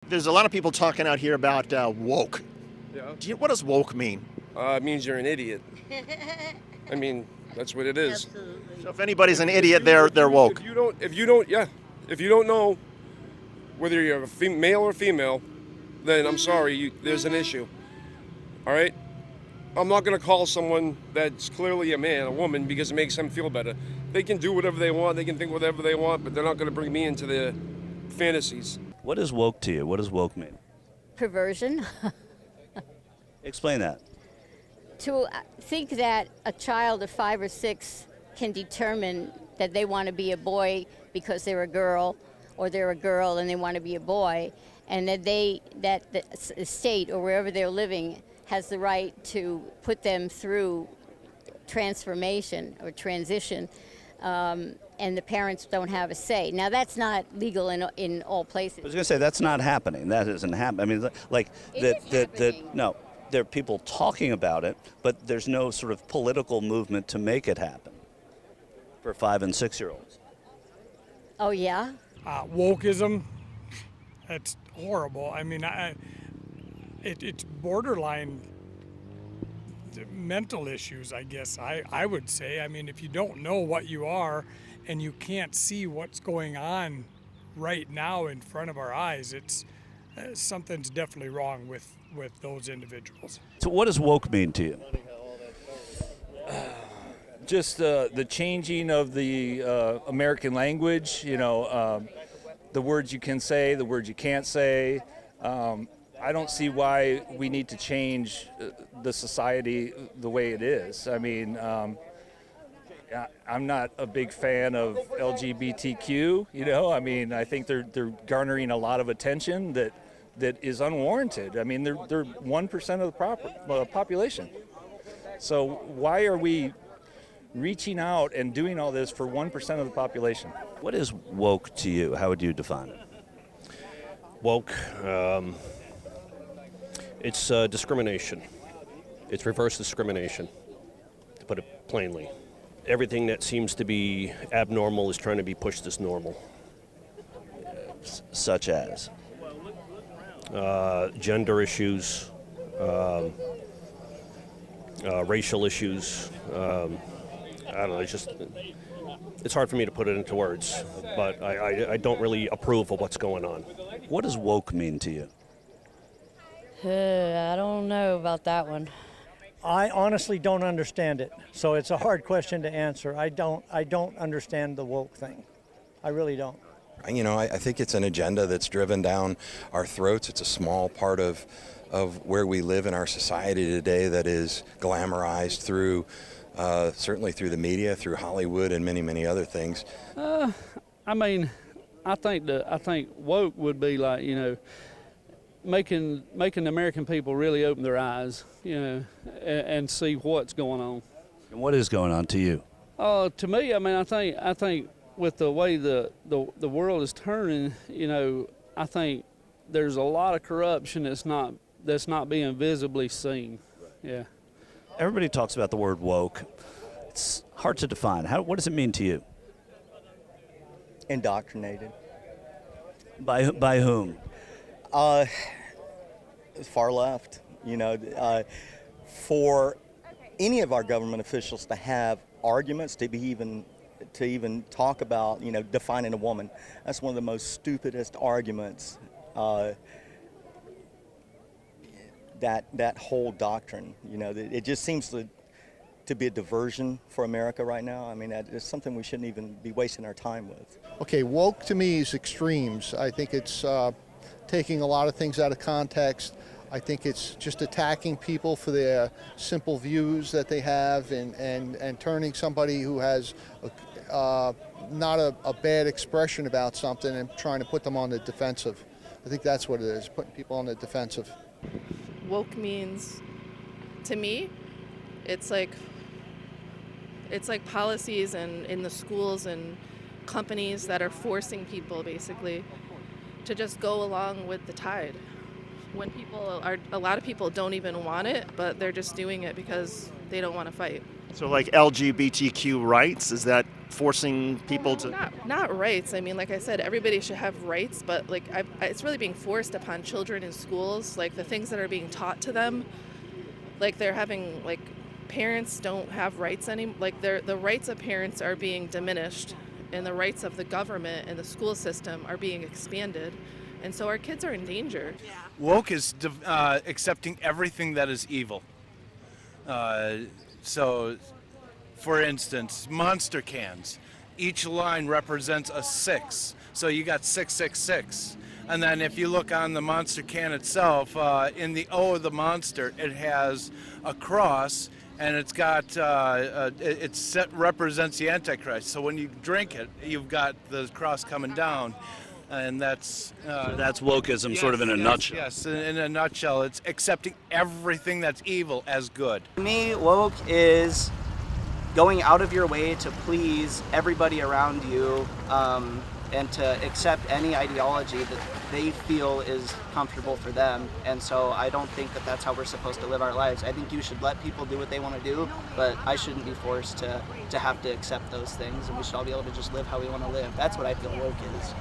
There's a lot of people talking out here about woke. Yeah. What does woke mean? It means you're an idiot. I mean, that's what it is. Absolutely. So if anybody's an idiot, they're woke. If you don't know whether you're a male or female, then I'm sorry, there's an issue. All right? I'm not going to call someone that's clearly a man, a woman, because it makes them feel better. They can do whatever they want, they can think whatever they want, but they're not going to bring me into their fantasies. What is woke to you? What does woke mean? Perversion. Explain that. To think that a child of 5 or 6 can determine that they want to be a boy because they're a girl, or they're a girl and they want to be a boy, and that the state or wherever they're living has the right to put them through transformation or transition, and the parents don't have a say. Now, that's not legal in all places. I was going to say that's not happening. That isn't happening. I mean, like no, there are people talking about it, but there's no sort of political movement to make it happen for 5 and 6-year-olds. Oh, yeah? Wokeism, that's horrible. I mean, it's borderline mental issues, I guess, I would say. I mean, if you don't know what you are and you can't see what's going on right now in front of our eyes, it's something's definitely wrong with those individuals. So what does woke mean to you? Just the changing of the American language, the words you can say, the words you can't say. I don't see why we need to change the society the way it is. I mean, I'm not a big fan of LGBTQ, I mean, I think they're garnering a lot of attention that is unwarranted. I mean, they're 1% of the population. So why are we reaching out and doing all this for 1% of the population? What is woke to you? How would you define it? Woke, it's discrimination. It's reverse discrimination, to put it plainly. Everything that seems to be abnormal is trying to be pushed as normal. Such as? Gender issues, racial issues. I don't know, it's hard for me to put it into words, but I don't really approve of what's going on. What does woke mean to you? I don't know about that one. I honestly don't understand it, so it's a hard question to answer. I don't understand the woke thing. I really don't. I think it's an agenda that's driven down our throats. It's a small part of where we live in our society today that is glamorized through, certainly through the media, through Hollywood and many, many other things. I mean, I think woke would be like, making the American people really open their eyes, and see what's going on. And what is going on to you? To me, I mean, I think with the way the world is turning, I think there's a lot of corruption that's not being visibly seen. Yeah. Everybody talks about the word woke. It's hard to define. What does it mean to you? Indoctrinated. By whom? Far left. For any of our government officials to have arguments, to even talk about, defining a woman, that's one of the most stupidest arguments. That whole doctrine, it just seems to be a diversion for America right now. I mean, it's something we shouldn't even be wasting our time with. Okay, woke to me is extremes. I think it's taking a lot of things out of context. I think it's just attacking people for their simple views that they have and turning somebody who has not a bad expression about something and trying to put them on the defensive. I think that's what it is, putting people on the defensive. Woke means, to me, it's like policies in the schools and companies that are forcing people basically to just go along with the tide. When a lot of people don't even want it, but they're just doing it because they don't want to fight. So like LGBTQ rights, is that forcing people to? Not rights. I mean, like I said, everybody should have rights, but like it's really being forced upon children in schools. Like the things that are being taught to them, like they're having like parents don't have rights anymore. Like the rights of parents are being diminished, and the rights of the government and the school system are being expanded, and so our kids are in danger. Woke is accepting everything that is evil. So, for instance, monster cans. Each line represents a 6. So you got 666. And then if you look on the monster can itself, in the O of the monster, it has a cross, and it's got, represents the Antichrist. So when you drink it, you've got the cross coming down. And that's wokeism, yes, sort of in a nutshell. Yes, in a nutshell, it's accepting everything that's evil as good. To me, woke is going out of your way to please everybody around you, and to accept any ideology that they feel is comfortable for them. And so I don't think that that's how we're supposed to live our lives. I think you should let people do what they want to do, but I shouldn't be forced to have to accept those things, and we should all be able to just live how we want to live. That's what I feel woke is.